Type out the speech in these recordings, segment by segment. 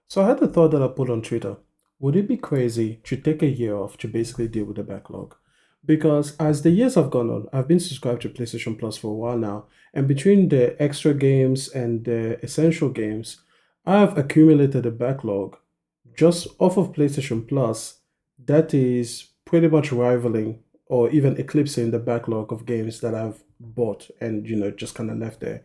So I had a thought that I put on Twitter. Would it be crazy to take a year off to basically deal with the backlog? Because as the years have gone on, I've been subscribed to PlayStation Plus for a while now, and between the extra games and the essential games, I've accumulated a backlog just off of PlayStation Plus that is pretty much rivaling or even eclipsing the backlog of games that I've bought and just kind of left there.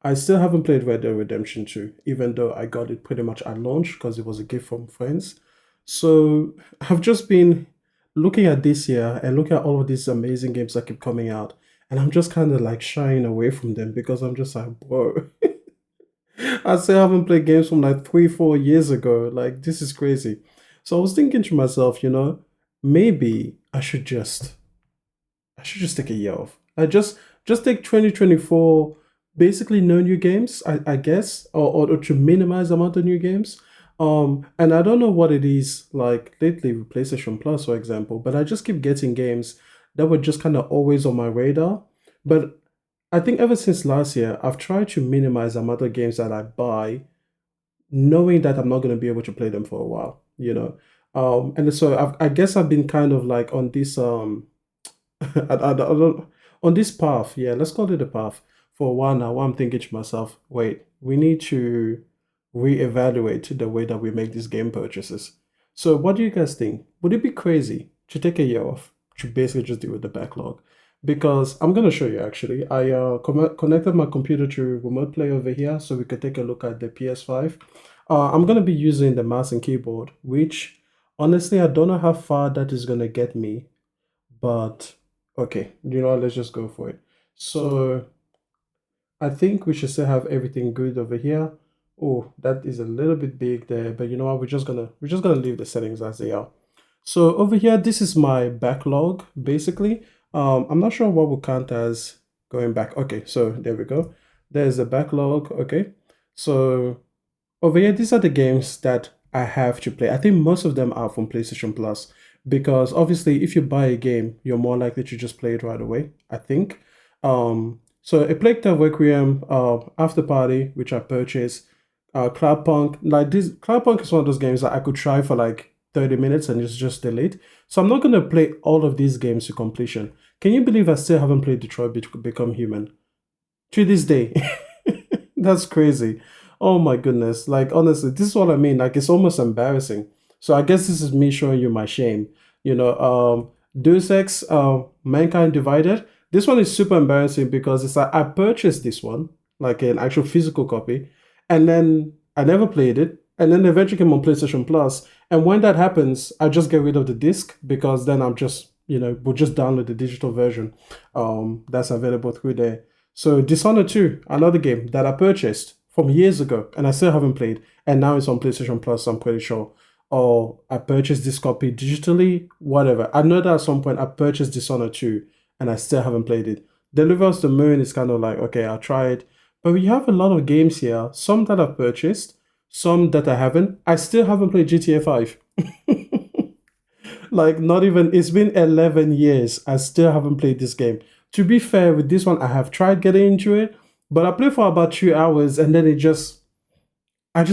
I still haven't played Red Dead Redemption 2, even though I got it pretty much at launch because it was a gift from friends. So I've just been looking at this year and looking at all of these amazing games that keep coming out. And I'm just kind of like shying away from them because I'm just like, bro, I still haven't played games from like 3, 4 years ago. Like, this is crazy. So I was thinking to myself, maybe I should just take a year off. I just take 2024, basically no new games, I guess, or to minimize the amount of new games. And I don't know what it is like lately with PlayStation Plus, for example, but I just keep getting games that were just kind of always on my radar. But I think ever since last year, I've tried to minimize the amount of games that I buy, knowing that I'm not going to be able to play them for a while. And so I guess I've been kind of like on this I don't, on this path, yeah, let's call it a path for a while now. Where I'm thinking to myself, wait, we need to reevaluate the way that we make these game purchases. So, what do you guys think? Would it be crazy to take a year off to basically just deal with the backlog? Because I'm gonna show you actually. I connected my computer to remote play over here, so we could take a look at the PS5. I'm gonna be using the mouse and keyboard, which honestly I don't know how far that is gonna get me, but okay, let's just go for it. So I think we should still have everything good over here. Oh, that is a little bit big there, but you know what? We're just gonna leave the settings as they are. So over here, this is my backlog, basically. I'm not sure what will count as going back. Okay, so there we go. There's the backlog. Okay. So over here, these are the games that I have to play. I think most of them are from PlayStation Plus because obviously, if you buy a game, you're more likely to just play it right away, I think. So A Plague Tale Requiem, After Party, which I purchased, Cloudpunk. Like this, Cloudpunk is one of those games that I could try for like 30 minutes and just delete. So I'm not gonna play all of these games to completion. Can you believe I still haven't played Detroit Become Human to this day? That's crazy. Oh my goodness. Like honestly, this is what I mean. Like it's almost embarrassing. So I guess this is me showing you my shame. Deus Ex, Mankind Divided. This one is super embarrassing because it's like I purchased this one, like an actual physical copy, and then I never played it. And then eventually came on PlayStation Plus. And when that happens, I just get rid of the disc because then I'm just, we'll just download the digital version that's available through there. So Dishonored 2, another game that I purchased from years ago and I still haven't played, and now it's on PlayStation Plus, I'm pretty sure. Or I purchased this copy digitally, whatever. I know that at some point I purchased Dishonored 2 and I still haven't played it. Deliver Us the Moon is kind of like, okay, I'll try it. But we have a lot of games here, some that I've purchased, some that I haven't. I still haven't played GTA 5. Like not even it's been 11 years. I still haven't played this game. To be fair, with this one, I have tried getting into it, but I played for about 2 hours and then I just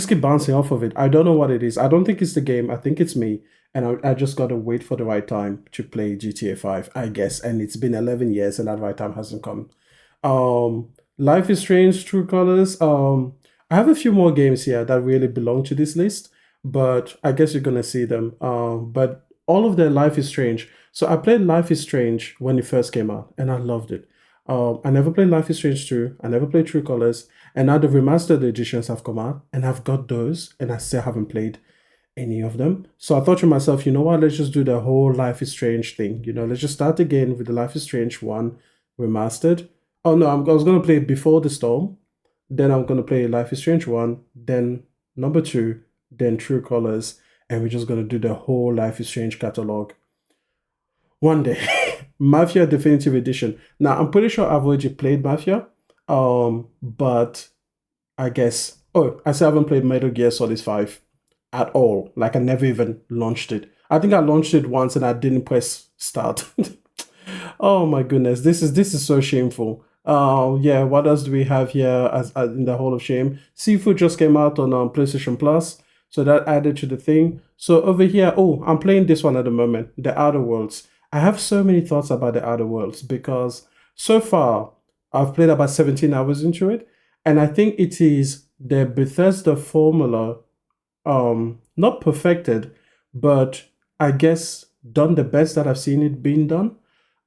keep bouncing off of it. I don't know what it is. I don't think it's the game. I think it's me. And I just gotta wait for the right time to play GTA 5, I guess. And it's been 11 years and that right time hasn't come. Life is Strange, True Colors. I have a few more games here that really belong to this list, but I guess you're gonna see them. But all of their Life is Strange. So I played Life is Strange when it first came out, and I loved it. I never played Life is Strange 2. I never played True Colors, and now the remastered editions have come out, and I've got those, and I still haven't played any of them. So I thought to myself, you know what? Let's just do the whole Life is Strange thing. Let's just start again with the Life is Strange 1 remastered. Oh no, I was gonna play Before the Storm, then I'm gonna play Life is Strange 1, then number 2, then True Colors, and we're just gonna do the whole Life is Strange catalog one day. Mafia Definitive Edition. Now I'm pretty sure I've already played Mafia. But I guess I still haven't played Metal Gear Solid 5 at all. Like I never even launched it. I think I launched it once and I didn't press start. Oh my goodness, this is so shameful. Yeah, what else do we have here as in the Hall of Shame? Seafood just came out on PlayStation Plus. So that added to the thing. So over here, oh, I'm playing this one at the moment, The Outer Worlds. I have so many thoughts about The Outer Worlds because so far I've played about 17 hours into it, and I think it is the Bethesda formula, not perfected, but I guess done the best that I've seen it being done.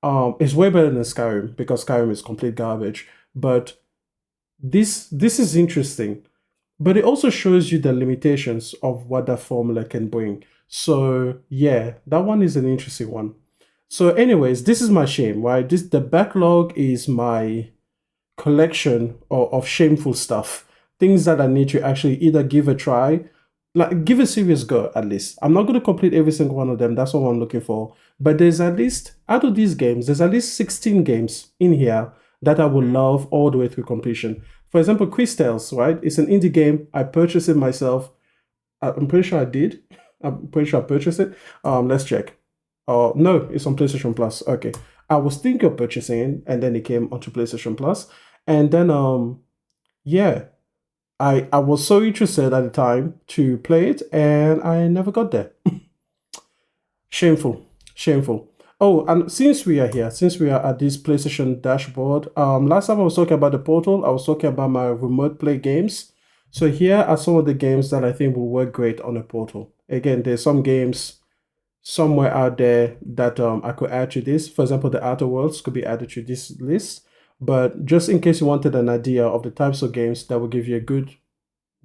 It's way better than Skyrim because Skyrim is complete garbage. But this is interesting, but it also shows you the limitations of what that formula can bring. So yeah, that one is an interesting one. So, anyways, this is my shame, right? The backlog is my collection of shameful stuff, things that I need to actually either give a try, like give a serious go at least. I'm not going to complete every single one of them. That's what I'm looking for. But there's at least, out of these games, there's at least 16 games in here that I would love all the way through completion. For example, Crystals, right? It's an indie game. I purchased it myself. I'm pretty sure I did. I'm pretty sure I purchased it. Let's check. Oh, no, it's on PlayStation Plus. Okay. I was thinking of purchasing it, and then it came onto PlayStation Plus. And then yeah, I was so interested at the time to play it, and I never got there. Shameful. Shameful. Oh, and since we are here, since we are at this PlayStation dashboard, last time I was talking about the portal, I was talking about my remote play games. So here are some of the games that I think will work great on a portal. Again, there's some games somewhere out there that I could add to this. For example, the Outer Worlds could be added to this list. But just in case you wanted an idea of the types of games that will give you a good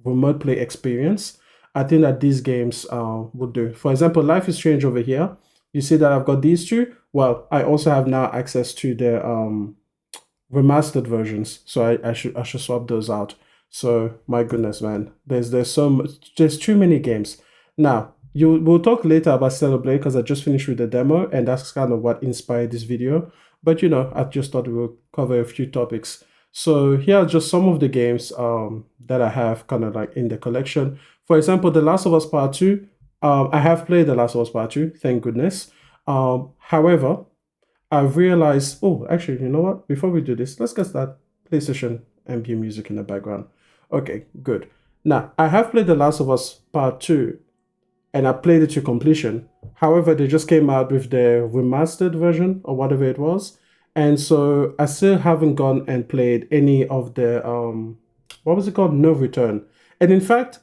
remote play experience, I think that these games would do. For example, Life is Strange over here. You see that I've got these two. Well, I also have now access to the remastered versions, so I should swap those out. So my goodness, man, there's so much, there's too many games. Now we'll talk later about Stellar Blade because I just finished with the demo, and that's kind of what inspired this video. But I just thought we would cover a few topics. So here are just some of the games that I have kind of like in the collection. For example, The Last of Us Part 2. I have played The Last of Us Part 2, thank goodness. However, I've realized, oh, actually, you know what? Before we do this, let's get that PlayStation ambient music in the background. Okay, good. Now, I have played The Last of Us Part 2, and I played it to completion. However, they just came out with the remastered version or whatever it was. And so I still haven't gone and played any of the, what was it called? No Return. And in fact,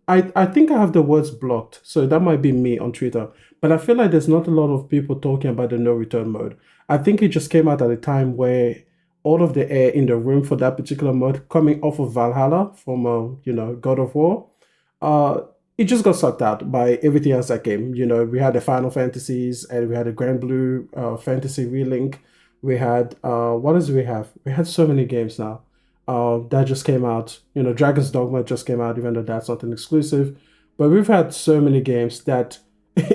I think I have the words blocked. So that might be me on Twitter. But I feel like there's not a lot of people talking about the No Return mode. I think it just came out at a time where all of the air in the room for that particular mode coming off of Valhalla from, God of War, it just got sucked out by everything else that came. We had the Final Fantasies, and we had the Grand Blue Fantasy Relink. We had, what else do we have? We had so many games now that just came out. Dragon's Dogma just came out, even though that's not an exclusive. But we've had so many games that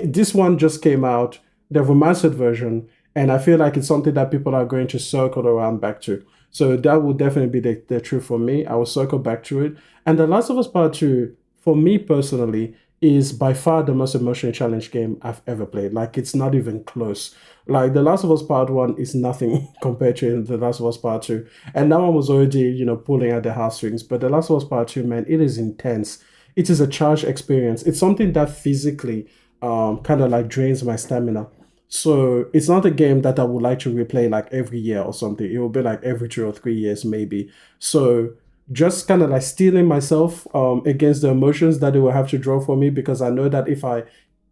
this one just came out, the remastered version, and I feel like it's something that people are going to circle around back to. So that will definitely be the truth for me. I will circle back to it. And The Last of Us Part 2, for me personally, is by far the most emotionally challenged game I've ever played. Like, it's not even close. Like, The Last of Us Part 1 is nothing compared to The Last of Us Part 2. And that one was already, pulling at the heartstrings. But The Last of Us Part 2, man, it is intense. It is a charged experience. It's something that physically kind of like drains my stamina. So it's not a game that I would like to replay like every year or something. It will be like every 2 or 3 years maybe. So just kind of like steeling myself against the emotions that they will have to draw for me, because I know that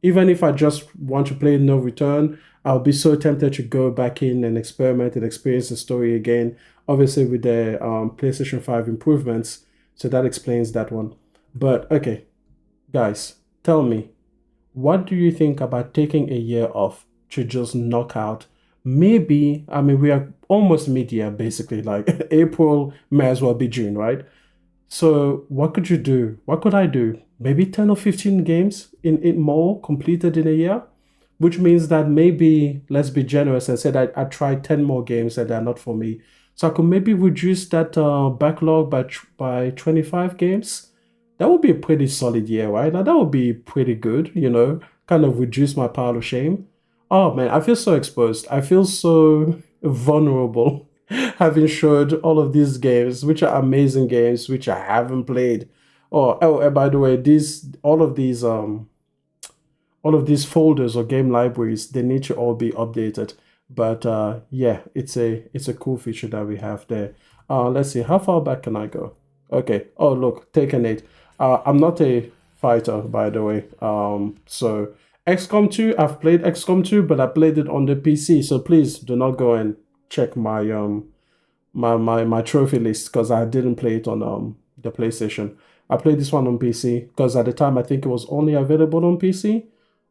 even if I just want to play No Return, I'll be so tempted to go back in and experiment and experience the story again. Obviously with the PlayStation 5 improvements, so that explains that one. But okay, guys, tell me, what do you think about taking a year off to just knock out? Maybe, I mean, we are almost mid-year, basically, like April may as well be June, right? So what could you do? What could I do? Maybe 10 or 15 games in more completed in a year, which means that maybe, let's be generous and say that I tried 10 more games and they're not for me. So I could maybe reduce that backlog by 25 games. That would be a pretty solid year, right? Now that would be pretty good, kind of reduce my pile of shame. Oh man, I feel so exposed. I feel so vulnerable having showed all of these games, which are amazing games, which I haven't played. Oh, and by the way, these all of these folders or game libraries, they need to all be updated. But yeah, it's a cool feature that we have there. Let's see, how far back can I go? Okay. Oh, look, Taken 8. I'm not a fighter, by the way. So XCOM 2, I've played XCOM 2, but I played it on the PC. So please do not go and check my trophy list because I didn't play it on the PlayStation. I played this one on PC because at the time I think it was only available on PC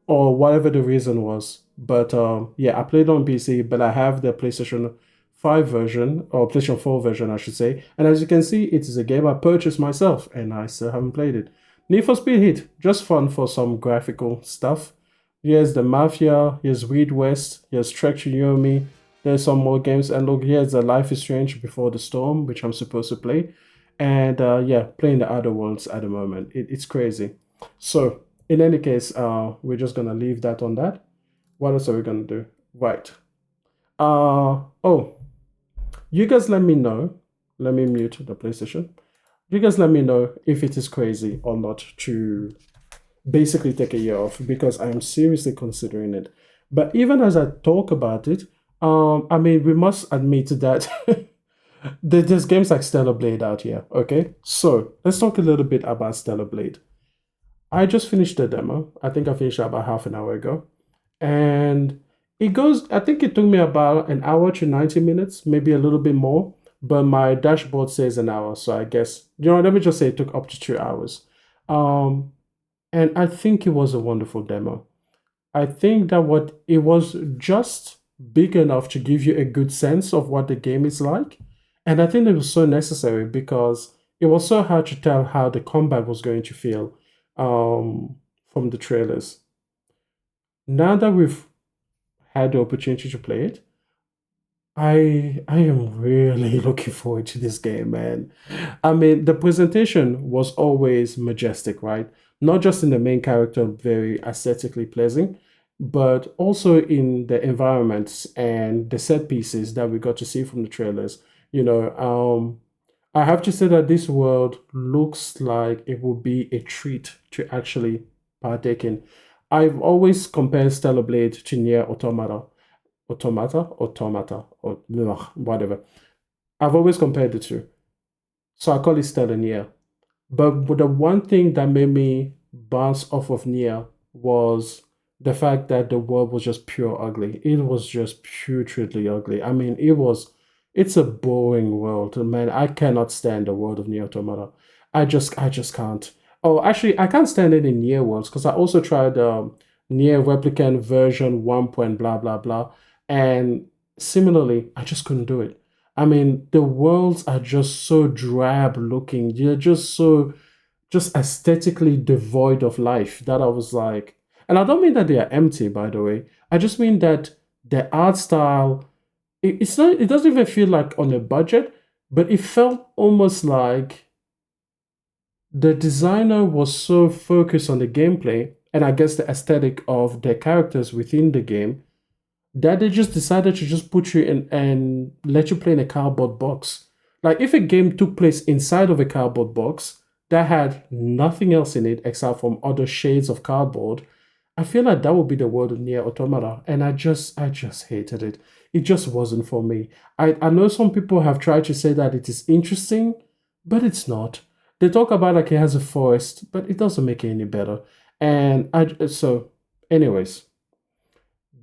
or whatever the reason was. But yeah, I played on PC, but I have the PlayStation 5 version or PlayStation 4 version, I should say. And as you can see, it is a game I purchased myself and I still haven't played it. Need for Speed Heat, just fun for some graphical stuff. Here's the Mafia, here's Weed West, here's Trek to Yomi, there's some more games. And look, here's the Life is Strange Before the Storm, which I'm supposed to play. And yeah, playing the other worlds at the moment. It's crazy. So, in any case, we're just going to leave that on that. What else are we going to do? Right. Oh, you guys let me know. Let me mute the PlayStation. You guys let me know if it is crazy or not to basically take a year off because I am seriously considering it. But even as I talk about it, I mean, we must admit that there's games like Stellar Blade out here. Okay, so let's talk a little bit about Stellar Blade. I just finished the demo. I think I finished it about half an hour ago, and it goes. I think it took me about an hour to 90 minutes, maybe a little bit more. But my dashboard says an hour, so I guess let me just say it took up to 2 hours. Um, and I think it was a wonderful demo. I think that what it was just big enough to give you a good sense of what the game is like. And I think it was so necessary because it was so hard to tell how the combat was going to feel from the trailers. Now that we've had the opportunity to play it, I am really looking forward to this game, man. I mean, the presentation was always majestic, right? Not just in the main character, very aesthetically pleasing, but also in the environments and the set pieces that we got to see from the trailers. You know, I have to say that this world looks like it will be a treat to actually partake in. I've always compared Stellar Blade to Nier Automata, or ugh, whatever. I've always compared the two. So I call it Stellar Nier. But the one thing that made me bounce off of Nier was the fact that the world was just pure ugly. It was just putridly ugly. I mean, it's a boring world. Man, I cannot stand the world of Nier Automata. I just can't. Oh, actually, I can't stand any Nier worlds because I also tried Nier Replicant version 1 point blah blah blah. And similarly, I just couldn't do it. I mean, the worlds are just so drab looking. They're just so just aesthetically devoid of life that I was like, and I don't mean that they are empty, by the way. I just mean that the art style, it's not, it doesn't even feel like on a budget, but it felt almost like the designer was so focused on the gameplay and I guess the aesthetic of the characters within the game that they just decided to just put you in and let you play in a cardboard box. Like if a game took place inside of a cardboard box that had nothing else in it except from other shades of cardboard, I feel like that would be the world of Nier Automata, and I just hated it. It just wasn't for me. I know some people have tried to say that it is interesting, but it's not. They talk about like it has a forest, but it doesn't make it any better. And anyways,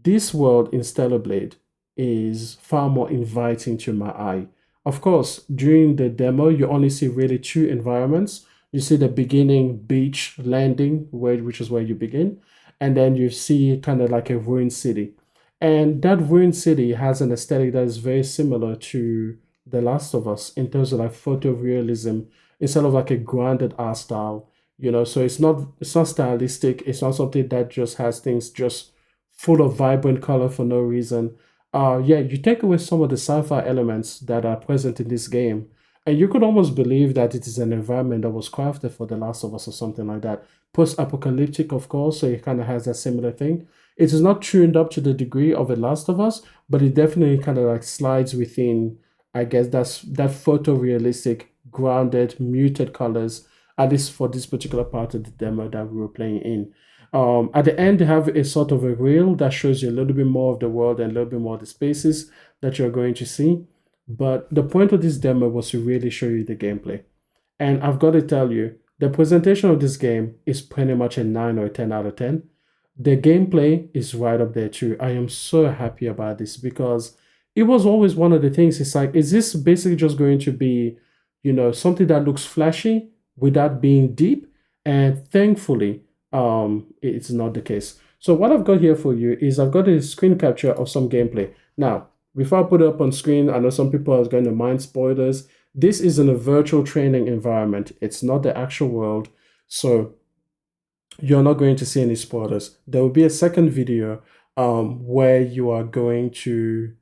this world in Stellar Blade is far more inviting to my eye. Of course, during the demo, you only see really two environments. You see the beginning beach landing, which is where you begin, and then you see kind of like a ruined city. And that ruined city has an aesthetic that is very similar to The Last of Us in terms of like photorealism instead of like a grounded art style. So it's not stylistic. It's not something that just has things just full of vibrant color for no reason. Yeah, you take away some of the sci-fi elements that are present in this game, and you could almost believe that it is an environment that was crafted for The Last of Us or something like that. Post-apocalyptic, of course, so it kind of has that similar thing. It is not tuned up to the degree of The Last of Us, but it definitely kind of like slides within, I guess, that photorealistic, grounded, muted colors at least for this particular part of the demo that we were playing in. At the end, they have a sort of a reel that shows you a little bit more of the world and a little bit more of the spaces that you're going to see. But the point of this demo was to really show you the gameplay. And I've got to tell you, the presentation of this game is pretty much a 9 or a 10 out of 10. The gameplay is right up there too. I am so happy about this because it was always one of the things. It's like, is this basically just going to be, something that looks flashy without being deep? And thankfully, it's not the case. So what I've got here for you is I've got a screen capture of some gameplay. Now, before I put it up on screen, I know some people are going to mind spoilers. This is in a virtual training environment. It's not the actual world. So you're not going to see any spoilers. There will be a second video where you are going to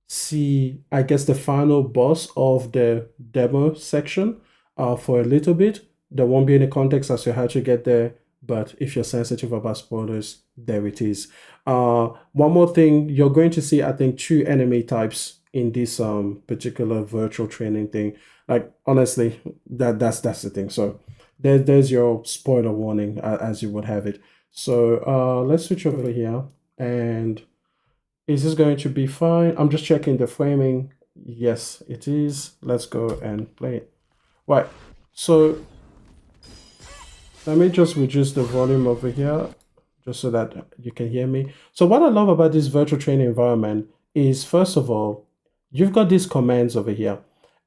see, I guess, the final boss of the demo section for a little bit. There won't be any context as to how to get there, but if you're sensitive about spoilers, there it is. One more thing, you're going to see, I think, 2 enemy types in this particular virtual training thing. Like, honestly, that's the thing. So there's your spoiler warning as you would have it. So let's switch over here. And is this going to be fine? I'm just checking the framing. Yes, it is. Let's go and play it. Right. So let me just reduce the volume over here just so that you can hear me. So what I love about this virtual training environment is, first of all, you've got these commands over here.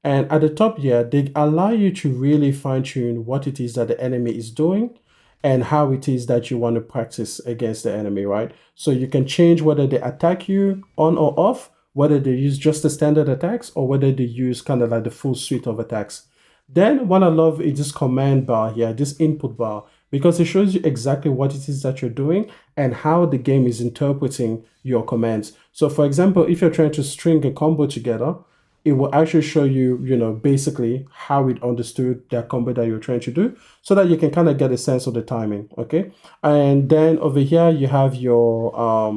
And at the top here, they allow you to really fine tune what it is that the enemy is doing and how it is that you want to practice against the enemy, right? So you can change whether they attack you on or off, whether they use just the standard attacks or whether they use kind of like the full suite of attacks. Then what I love is this command bar here, this input bar, because it shows you exactly what it is that you're doing and how the game is interpreting your commands. So for example, if you're trying to string a combo together, it will actually show you, basically how it understood that combo that you're trying to do so that you can kind of get a sense of the timing, okay? And then over here, you have your,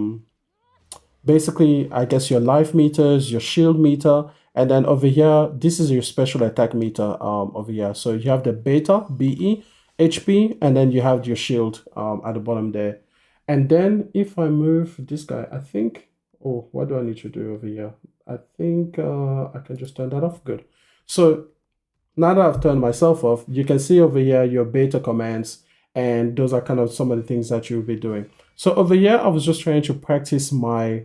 basically, I guess your life meters, your shield meter, and then over here, this is your special attack meter over here. So you have the beta, BE, HP, and then you have your shield at the bottom there. And then if I move this guy, I think, oh, what do I need to do over here? I think I can just turn that off. Good. So now that I've turned myself off, you can see over here your beta commands, and those are kind of some of the things that you'll be doing. So over here, I was just trying to practice my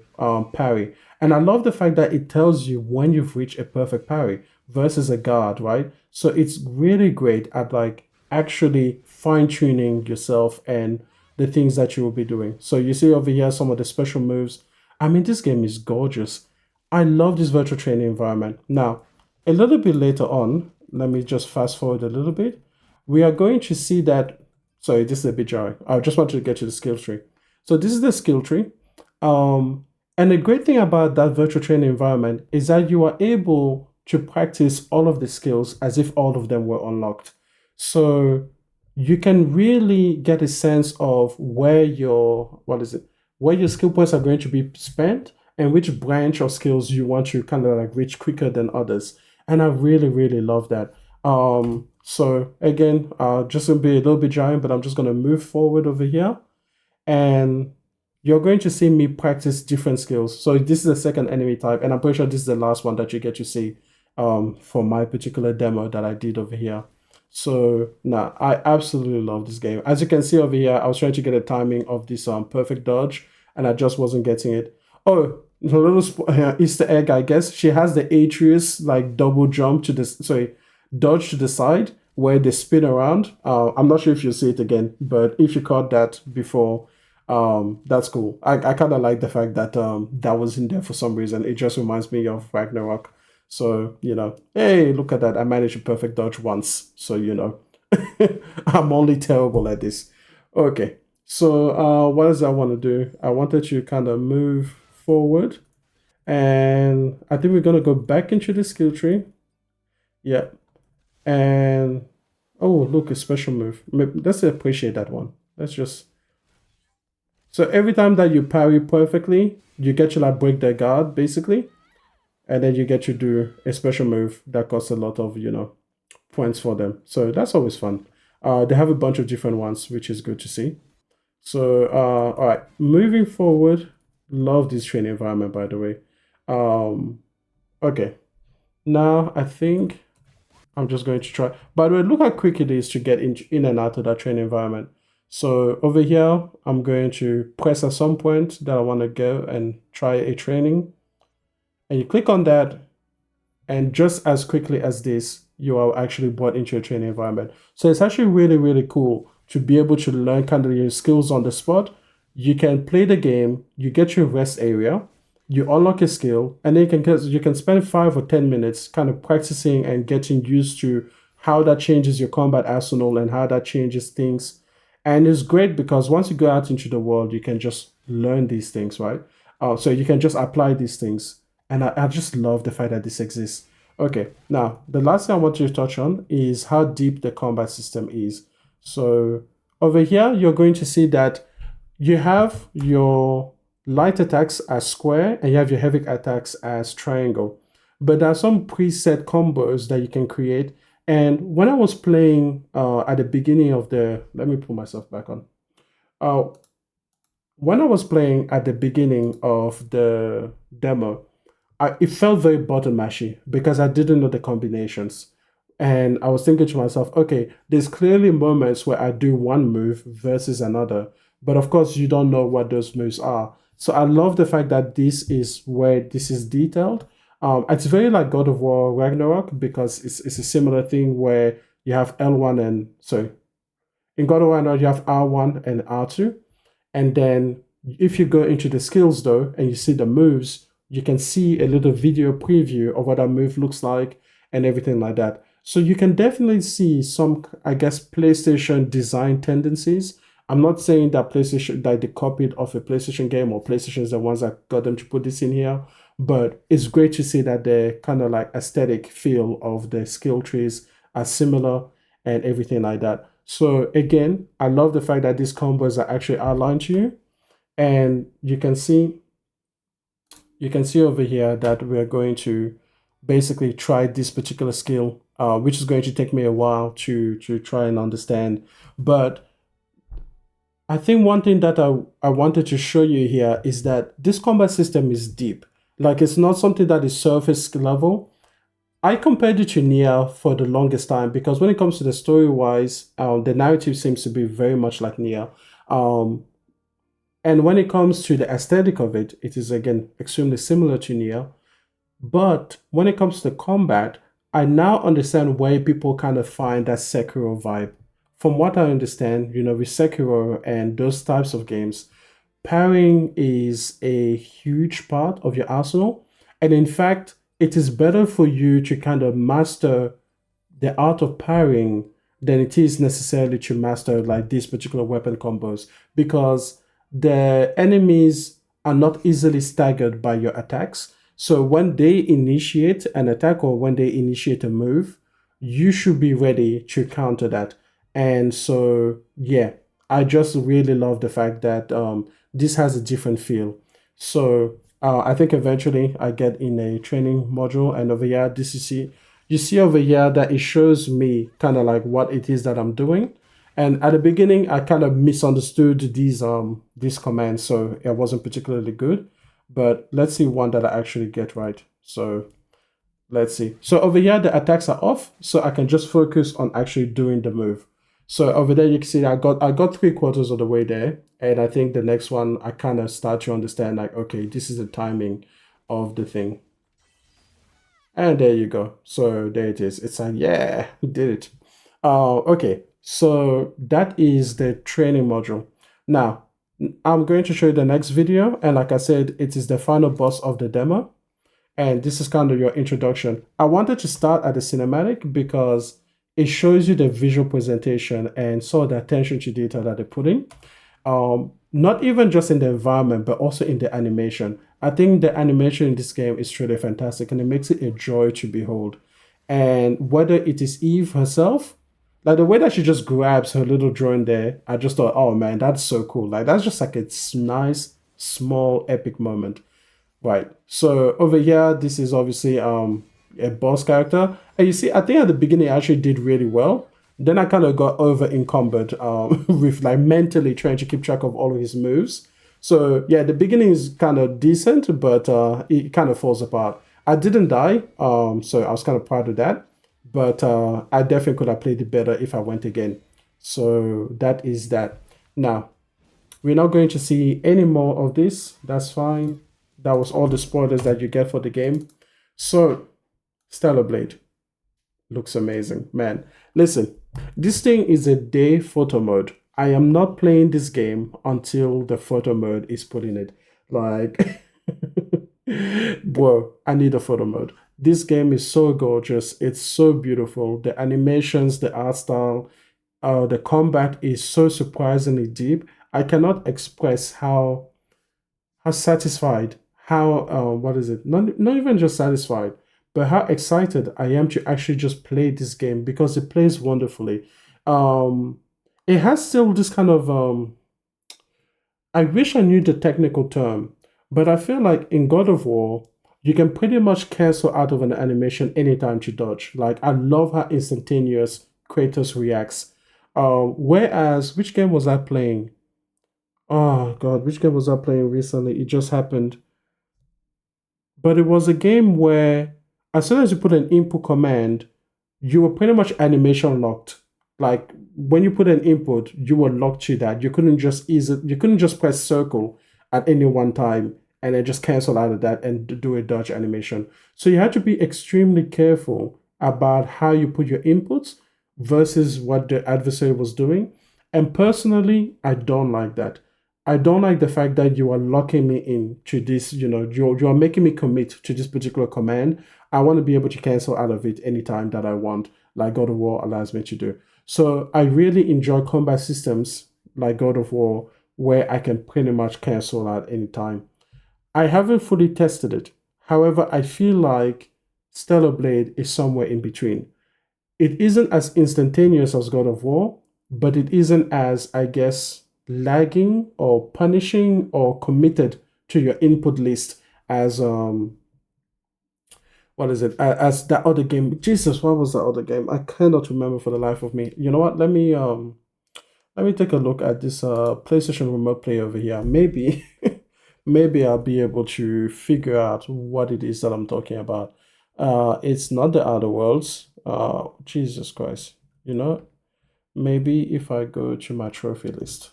parry. And I love the fact that it tells you when you've reached a perfect parry versus a guard, right? So it's really great at like actually fine-tuning yourself and the things that you will be doing. So you see over here some of the special moves. I mean, this game is gorgeous. I love this virtual training environment. Now, a little bit later on, let me just fast forward a little bit. We are going to see that, sorry, this is a bit jarring. I just wanted to get you the skill tree. So this is the skill tree. And the great thing about that virtual training environment is that you are able to practice all of the skills as if all of them were unlocked. So you can really get a sense of where where your skill points are going to be spent and which branch of skills you want to kind of like reach quicker than others. And I really, really love that. So again, just gonna be a little bit giant, but I'm just gonna move forward over here. And you're going to see me practice different skills. So this is the second enemy type, and I'm pretty sure this is the last one that you get to see for my particular demo that I did over here. So now I absolutely love this game. As you can see over here, I was trying to get a timing of this perfect dodge, and I just wasn't getting it. Oh, a little Easter egg, I guess. She has the Atreus like double jump to this, sorry, dodge to the side where they spin around. I'm not sure if you'll see it again, but if you caught that before, that's cool. I kind of like the fact that that was in there for some reason. It just reminds me of Ragnarok. So, hey, look at that. I managed a perfect dodge once. So, I'm only terrible at this. Okay. So, what does I want to do? I wanted to kind of move forward. And I think we're going to go back into the skill tree. Yeah. And, oh, look, a special move. Let's appreciate that one. Let's just... So every time that you parry perfectly, you get to like break their guard, basically. And then you get to do a special move that costs a lot of, points for them. So that's always fun. They have a bunch of different ones, which is good to see. So, all right, moving forward, love this training environment, by the way. Um, okay, now I think I'm just going to try. By the way, look how quick it is to get in and out of that training environment. So over here, I'm going to press at some point that I want to go and try a training. And you click on that, and just as quickly as this, you are actually brought into a training environment. So it's actually really, really cool to be able to learn kind of your skills on the spot. You can play the game, you get your rest area, you unlock a skill, and then you can spend 5 or 10 minutes kind of practicing and getting used to how that changes your combat arsenal and how that changes things. And it's great because once you go out into the world, you can just learn these things, right? So you can just apply these things. And I just love the fact that this exists. Okay, now the last thing I want to touch on is how deep the combat system is. So over here, you're going to see that you have your light attacks as square and you have your heavy attacks as triangle. But there are some preset combos that you can create. And when I was playing at the beginning of let me pull myself back on. Uh, when I was playing at the beginning of the demo, it felt very button mashy because I didn't know the combinations. And I was thinking to myself, okay, there's clearly moments where I do one move versus another. But of course, you don't know what those moves are. So I love the fact that this is where this is detailed. It's very like God of War Ragnarok because it's a similar thing where you have L1 and, sorry, in God of War Ragnarok, you have R1 and R2. And then if you go into the skills though, and you see the moves, you can see a little video preview of what that move looks like and everything like that. So you can definitely see some, I guess, PlayStation design tendencies. I'm not saying that PlayStation, that they copied off a PlayStation game or PlayStation is the ones that got them to put this in here, but it's great to see that the kind of like aesthetic feel of the skill trees are similar and everything like that. So again, I love the fact that these combos are actually outlined to you, and you can see over here that we're going to basically try this particular skill, which is going to take me a while to try and understand. But I think one thing that I wanted to show you here is that this combat system is deep. Like it's not something that is surface level. I compared it to Nier for the longest time because when it comes to the story wise, the narrative seems to be very much like Nier. Um, and when it comes to the aesthetic of it, it is again extremely similar to Nier. But when it comes to combat, I now understand why people kind of find that Sekiro vibe. From what I understand, with Sekiro and those types of games, parrying is a huge part of your arsenal. And in fact, it is better for you to kind of master the art of parrying than it is necessarily to master like these particular weapon combos because the enemies are not easily staggered by your attacks. So when they initiate an attack or when they initiate a move, you should be ready to counter that. And so, yeah, I just really love the fact that this has a different feel. So I think eventually I get in a training module, and over here, you see over here that it shows me kind of like what it is that I'm doing. And at the beginning, I kind of misunderstood these commands, so it wasn't particularly good. But let's see one that I actually get right. So let's see. So over here, the attacks are off, so I can just focus on actually doing the move. So over there, you can see I got 3/4 of the way there, and I think the next one I kind of start to understand like, okay, this is the timing of the thing. And there you go. So there it is. It's like, yeah, we did it. Okay, so that is the training module. Now, I'm going to show you the next video, and like I said, it is the final boss of the demo. And this is kind of your introduction. I wanted to start at the cinematic because it shows you the visual presentation and sort of the attention to detail that they put in. Not even just in the environment, but also in the animation. I think the animation in this game is truly fantastic and it makes it a joy to behold. And whether it is Eve herself, like the way that she just grabs her little drone there, I just thought, oh man, that's so cool. Like that's just like a nice, small, epic moment. Right. So over here, this is obviously a boss character. And you see, I think at the beginning I actually did really well Then I kind of got over encumbered with like mentally trying to keep track of all of his moves. So yeah, the beginning is kind of decent, but it kind of falls apart. I didn't die, so I was kind of proud of that. But I definitely could have played it better if I went again. So that is that. Now, we're not going to see any more of this. That's fine. That was all the spoilers that you get for the game. So, Stellar Blade looks amazing, man. Listen, this thing is a day photo mode. I am not playing this game until the photo mode is put in it. Like, bro, I need a photo mode. This game is so gorgeous. It's so beautiful. The animations, the art style, the combat is so surprisingly deep. I cannot express how satisfied, how what is it? Not even just satisfied, but how excited I am to actually just play this game because it plays wonderfully. Um, it has still this kind of I wish I knew the technical term, but I feel like in God of War, you can pretty much cancel out of an animation anytime you dodge. Like I love how instantaneous Kratos reacts. Whereas which game was I playing? Oh God, which game was I playing recently? It just happened. But it was a game where as soon as you put an input command, you were pretty much animation locked. Like when you put an input, you were locked to that. You couldn't just press circle at any one time and then just cancel out of that and do a dodge animation. So you had to be extremely careful about how you put your inputs versus what the adversary was doing. And personally, I don't like that. I don't like the fact that you are locking me in to this, you're making me commit to this particular command. I want to be able to cancel out of it anytime that I want, like God of War allows me to do. So I really enjoy combat systems like God of War, where I can pretty much cancel out anytime. I haven't fully tested it. However, I feel like Stellar Blade is somewhere in between. It isn't as instantaneous as God of War, but it isn't as, I guess, lagging or punishing or committed to your input list as what is it? As that other game. Jesus, what was that other game? I cannot remember for the life of me. You know what? Let me take a look at this PlayStation Remote Play over here. Maybe maybe I'll be able to figure out what it is that I'm talking about. It's not the Outer Worlds. Jesus Christ. You know, maybe if I go to my trophy list.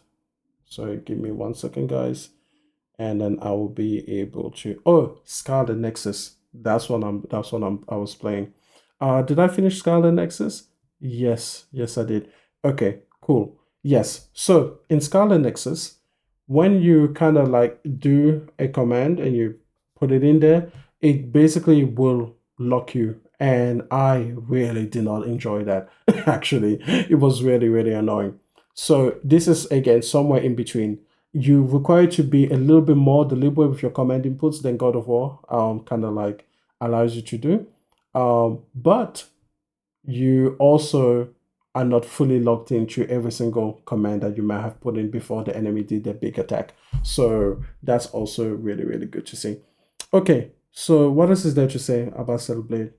So give me 1 second, guys, and then I will be able to. Oh, Scarlet Nexus. I was playing. Did I finish Scarlet Nexus? Yes, I did. Okay, cool. Yes. So in Scarlet Nexus, when you kind of like do a command and you put it in there, it basically will lock you. And I really did not enjoy that. Actually, it was really, really annoying. So this is again somewhere in between. You require to be a little bit more deliberate with your command inputs than God of War kind of like allows you to do. But you also are not fully locked into every single command that you might have put in before the enemy did their big attack. So that's also really, really good to see. Okay, so what else is there to say about Cellblade?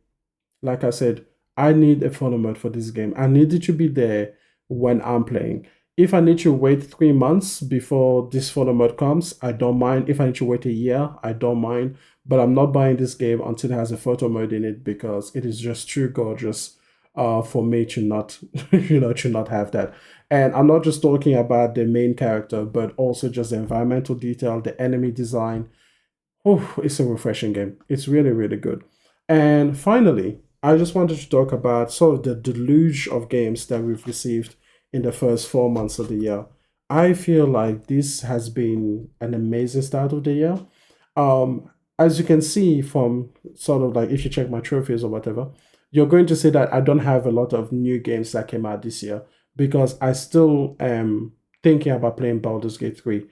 Like I said, I need a follow mode for this game. I need it to be there when I'm playing. If I need to wait 3 months before this follow mode comes, I don't mind. If I need to wait a year, I don't mind. But I'm not buying this game until it has a photo mode in it because it is just too gorgeous for me to not, to not have that. And I'm not just talking about the main character, but also just the environmental detail, the enemy design. Oh, it's a refreshing game. It's really, really good. And finally, I just wanted to talk about sort of the deluge of games that we've received in the first 4 months of the year. I feel like this has been an amazing start of the year. As you can see from sort of like if you check my trophies or whatever, you're going to see that I don't have a lot of new games that came out this year because I still am thinking about playing Baldur's Gate 3,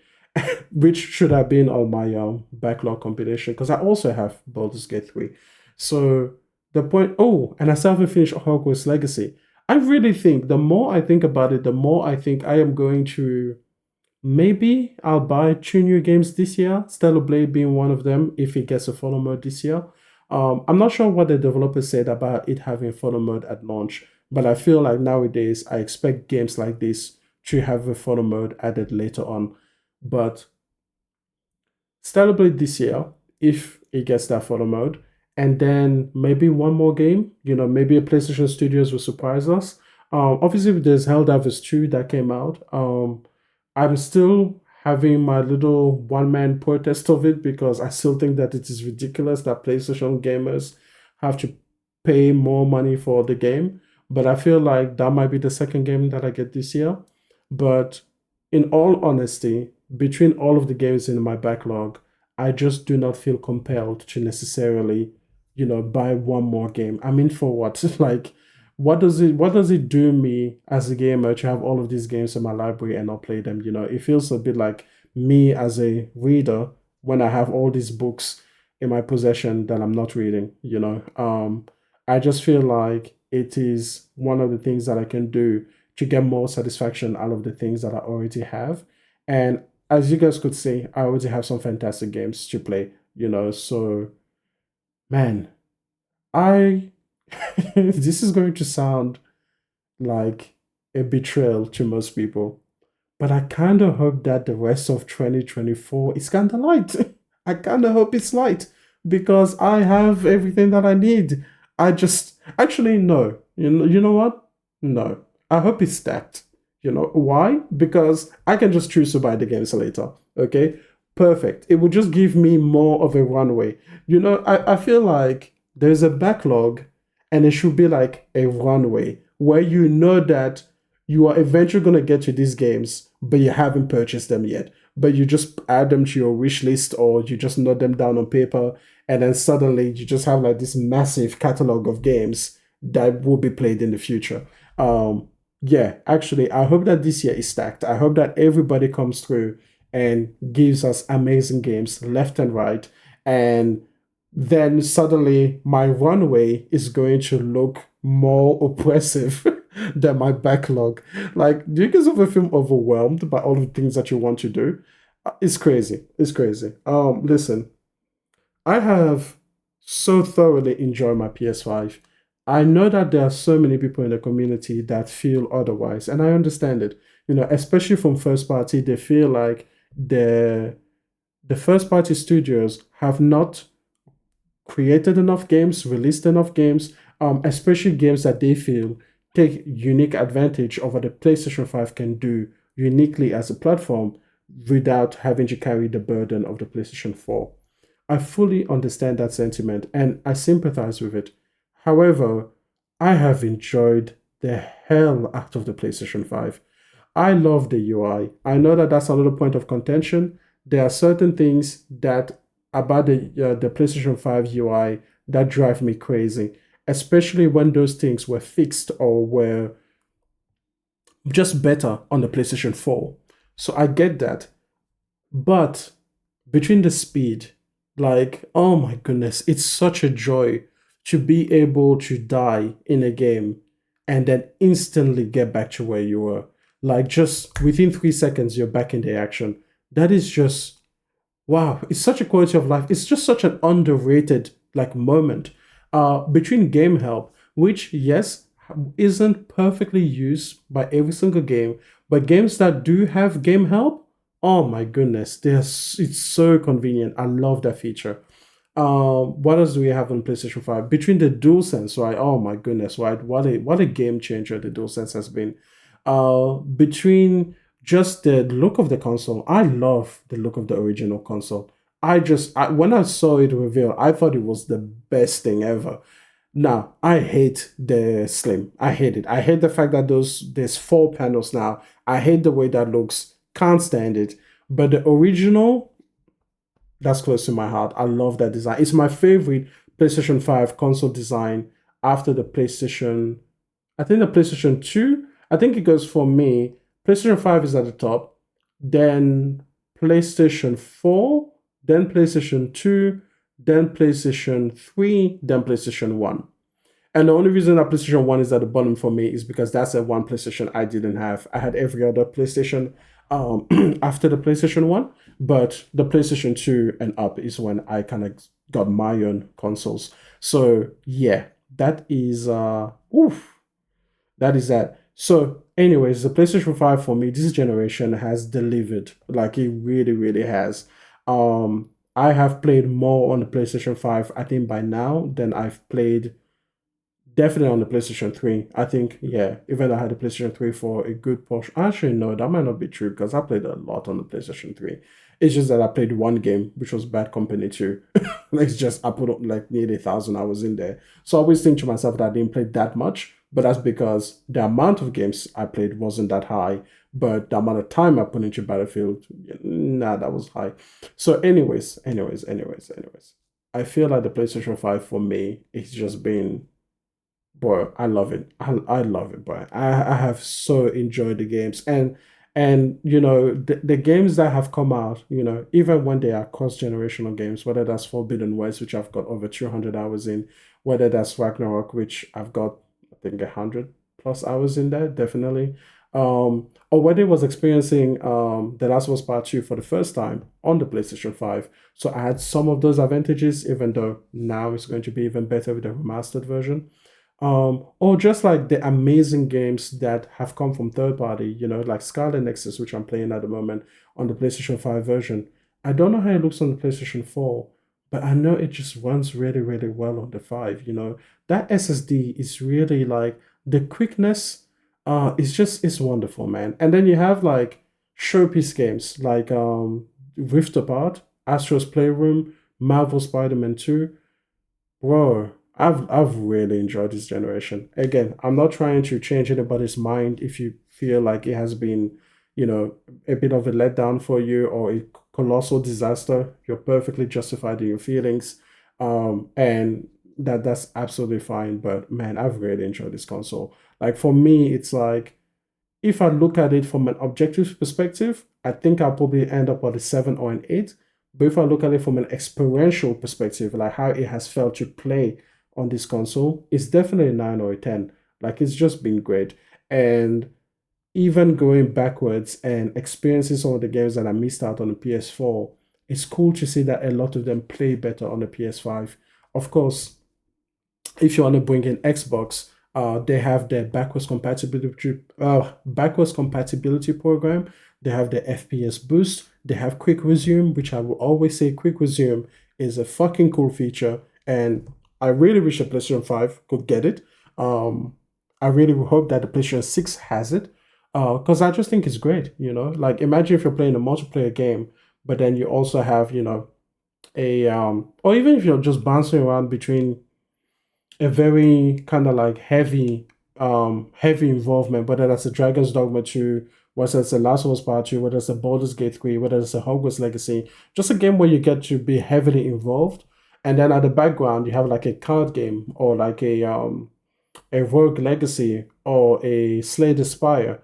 which should have been on my backlog compilation because I also have Baldur's Gate 3. So the point, oh, and I still haven't finished Hogwarts Legacy. I really think the more I think about it, the more I think I am going to maybe I'll buy two new games this year, Stellar Blade being one of them if it gets a follow mode this year. I'm not sure what the developer said about it having follow mode at launch, But I feel like nowadays I expect games like this to have a photo mode added later on. But celebrate this year if it gets that photo mode. And then maybe one more game, maybe a PlayStation Studios will surprise us. Obviously, there's Helldivers 2 that came out. I'm still having my little one-man protest of it because I still think that it is ridiculous that PlayStation gamers have to pay more money for the game. But I feel like that might be the second game that I get this year. But in all honesty, between all of the games in my backlog, I just do not feel compelled to necessarily, buy one more game. I mean, for what? Like, what does it do me as a gamer to have all of these games in my library and not play them? It feels a bit like me as a reader when I have all these books in my possession that I'm not reading, I just feel like it is one of the things that I can do to get more satisfaction out of the things that I already have. And as you guys could see, I already have some fantastic games to play, so man, I this is going to sound like a betrayal to most people, but I kind of hope that the rest of 2024 is kind of light. I kind of hope it's light because I have everything that I need. I just actually no. You know what? No. I hope it's stacked. Why? Because I can just choose to buy the games later. Okay? Perfect. It would just give me more of a runway. I feel like there's a backlog and it should be like a runway where you know that you are eventually going to get to these games, but you haven't purchased them yet. But you just add them to your wish list or you just note them down on paper. And then suddenly you just have like this massive catalog of games that will be played in the future. Yeah, actually, I hope that this year is stacked. I hope that everybody comes through and gives us amazing games left and right. And then suddenly my runway is going to look more oppressive than my backlog. Like, do you guys ever feel overwhelmed by all the things that you want to do? It's crazy. It's crazy. Listen, I have so thoroughly enjoyed my PS5. I know that there are so many people in the community that feel otherwise, and I understand it. Especially from first party, they feel like the first party studios have not created enough games, released enough games, especially games that they feel take unique advantage of what the PlayStation 5 can do uniquely as a platform without having to carry the burden of the PlayStation 4. I fully understand that sentiment and I sympathize with it. However, I have enjoyed the hell out of the PlayStation 5. I love the UI. I know that that's another point of contention. There are certain things that about the PlayStation 5 UI that drive me crazy, especially when those things were fixed or were just better on the PlayStation 4. So I get that. But between the speed, like, oh my goodness, it's such a joy to be able to die in a game and then instantly get back to where you were. Like, just within 3 seconds, you're back in the action. That is just wow, it's such a quality of life. It's just such an underrated like moment. Between game help, which yes, isn't perfectly used by every single game, but games that do have game help, oh my goodness, it's so convenient. I love that feature. What else do we have on PlayStation 5? Between the DualSense, right? Oh my goodness, right? What a game changer the DualSense has been. Between just the look of the console, I love the look of the original console. When I saw it revealed, I thought it was the best thing ever. Now, I hate the Slim. I hate it. I hate the fact that there's four panels now. I hate the way that looks. Can't stand it. But the original, that's close to my heart. I love that design. It's my favorite PlayStation 5 console design after the PlayStation. I think the PlayStation 2. I think it goes for me. PlayStation 5 is at the top, then PlayStation 4, then PlayStation 2, then PlayStation 3, then PlayStation 1. And the only reason that PlayStation 1 is at the bottom for me is because that's the one PlayStation I didn't have. I had every other PlayStation after the PlayStation 1, but the PlayStation 2 and up is when I kind of got my own consoles. So yeah, that is oof. That is that. So, anyways, the PlayStation 5 for me this generation has delivered. Like it really, really has. I have played more on the PlayStation 5, I think by now, than I've played definitely on the PlayStation 3. I think, yeah, even though I had the PlayStation 3 for a good portion. Actually, no, that might not be true because I played a lot on the PlayStation 3. It's just that I played one game, which was Bad Company 2. Like, it's just, I put up like nearly 1,000 hours in there. So I always think to myself that I didn't play that much, but that's because the amount of games I played wasn't that high. But the amount of time I put into Battlefield, nah, that was high. So, anyways. I feel like the PlayStation 5 for me, it's just been boy, I love it. I love it, boy. I have so enjoyed the games and the games that have come out, even when they are cross generational games, whether that's Forbidden West, which I've got over 200 hours in, whether that's Ragnarok, which I've got I think 100 plus hours in there, definitely. Or whether it was experiencing The Last of Us Part 2 for the first time on the PlayStation 5. So I had some of those advantages, even though now it's going to be even better with the remastered version, or just like the amazing games that have come from third party, like Scarlet Nexus, which I'm playing at the moment on the PlayStation 5 version. I don't know how it looks on the PlayStation 4, but I know it just runs really, really well on the 5. That SSD is really like the quickness, it's wonderful, man. And then you have like showpiece games like Rift Apart, Astro's Playroom, Marvel Spider-Man 2. Bro, I've really enjoyed this generation. Again, I'm not trying to change anybody's mind if you feel like it has been, a bit of a letdown for you or a colossal disaster. You're perfectly justified in your feelings. And that's absolutely fine. But man, I've really enjoyed this console. Like for me, it's like if I look at it from an objective perspective, I think I'll probably end up at a 7 or an 8. But if I look at it from an experiential perspective, like how it has felt to play on this console, it's definitely a 9 or a 10. Like it's just been great. And even going backwards and experiencing some of the games that I missed out on the PS4, it's cool to see that a lot of them play better on the PS5. Of course, if you want to bring in Xbox, they have their backwards compatibility program. They have the FPS boost. They have quick resume, which I will always say quick resume is a fucking cool feature, and I really wish the PlayStation 5 could get it. I really hope that the PlayStation 6 has it, because I just think it's great. Like imagine if you're playing a multiplayer game, but then you also have a or even if you're just bouncing around between a very kind of like heavy involvement, whether that's a Dragon's Dogma 2, whether it's a Last of Us Part 2, whether it's a Baldur's Gate 3, whether it's a Hogwarts Legacy, just a game where you get to be heavily involved. And then at the background you have like a card game or like a Rogue Legacy or a Slay the Spire,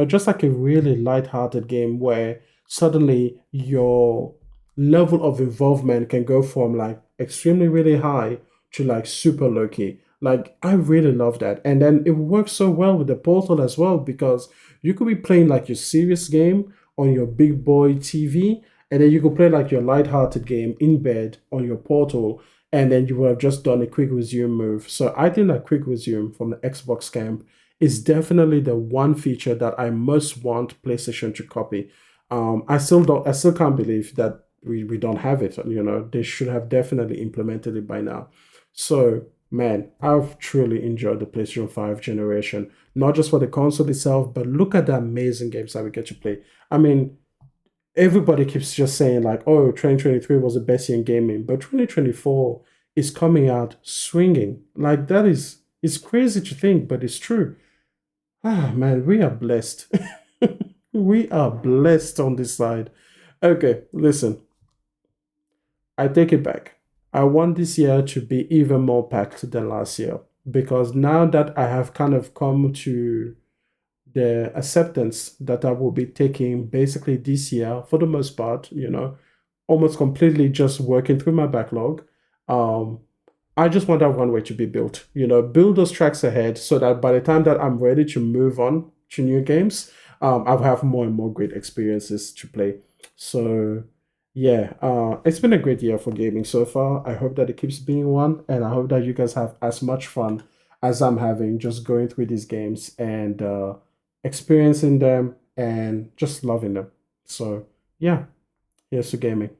just like a really light-hearted game where suddenly your level of involvement can go from like extremely really high to like super low key. Like I really love that. And then it works so well with the Portal as well because you could be playing like your serious game on your big boy TV, and then you could play like your light-hearted game in bed on your Portal, and then you would have just done a quick resume move. So I think that quick resume from the Xbox camp is definitely the one feature that I most want PlayStation to copy. I still can't believe that we don't have it. They should have definitely implemented it by now. So man, I've truly enjoyed the PlayStation 5 generation, not just for the console itself, but look at the amazing games that we get to play. I mean, everybody keeps just saying like, "Oh, 2023 was the best year in gaming," but 2024 is coming out swinging. Like that is it's crazy to think, but it's true. Ah, man, we are blessed. We are blessed on this side. Okay, listen, I take it back. I want this year to be even more packed than last year because now that I have kind of come to the acceptance that I will be taking basically this year for the most part, almost completely just working through my backlog. Um, I just want that runway to be built, build those tracks ahead so that by the time that I'm ready to move on to new games, I'll have more and more great experiences to play. So, yeah, it's been a great year for gaming so far. I hope that it keeps being one, and I hope that you guys have as much fun as I'm having just going through these games and experiencing them and just loving them. So yeah, here's to gaming.